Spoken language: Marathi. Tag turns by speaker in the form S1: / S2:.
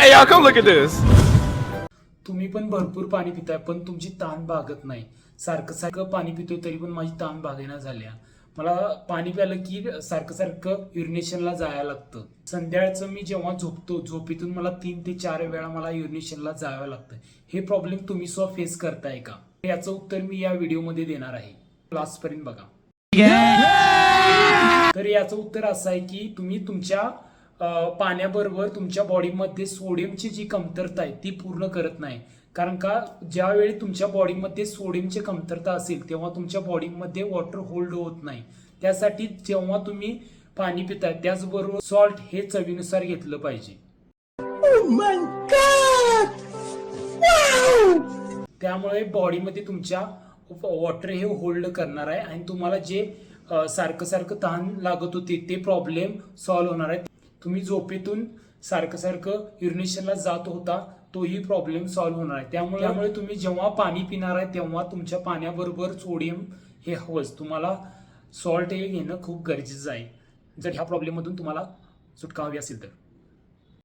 S1: Hey y'all, come look at this.
S2: तुम्ही पण भरपूर पाणी पिताय पण तुमची ताण भागत नाही. सारखं सारखं पाणी पितोय तरी पण माझी ताण भागेना झाल्या. मला पाणी प्यायलं की सारखं सारखं युरिनेशनला जायला लागतं. संध्याकाळचं मी जेव्हा झोपतो झोपेतून मला 3 ते 4 वेळा मला युरिनेशनला जावं लागतं. हे प्रॉब्लेम तुम्ही स्वतः फेस करताय का? याचं उत्तर मी या व्हिडिओमध्ये देणार आहे. लास्टपर्यंत बघा. तर याचं उत्तर असं आहे की तुम्ही तुमच्या पाण्याबरोबर तुमच्या बॉडीमध्ये सोडियमची जी कमतरता आहे ती पूर्ण करत नाही. कारण का ज्यावेळी तुमच्या बॉडीमध्ये सोडियमची कमतरता असेल तेव्हा तुमच्या बॉडीमध्ये वॉटर होल्ड होत नाही. त्यासाठी जेव्हा तुम्ही पाणी पिताय त्याचबरोबर सॉल्ट हे चवीनुसार घेतलं पाहिजे. त्यामुळे बॉडीमध्ये तुमच्या वॉटर हे होल्ड करणार आहे आणि तुम्हाला जे सारखं सारखं तहान लागत होते ते प्रॉब्लेम सॉल्व्ह होणार आहे. तुम्ही झोपेतून सारखं सारखं युरिनेशनला जात होता तोही प्रॉब्लेम सॉल्व्ह होणार आहे. त्यामुळे तुम्ही जेव्हा पाणी पिणार आहे तेव्हा तुमच्या पाण्याबरोबर सोडियम हे हवंच. तुम्हाला सॉल्ट हे घेणं खूप गरजेचं आहे जर ह्या प्रॉब्लेममधून तुम्हाला सुटका हवी असेल तर.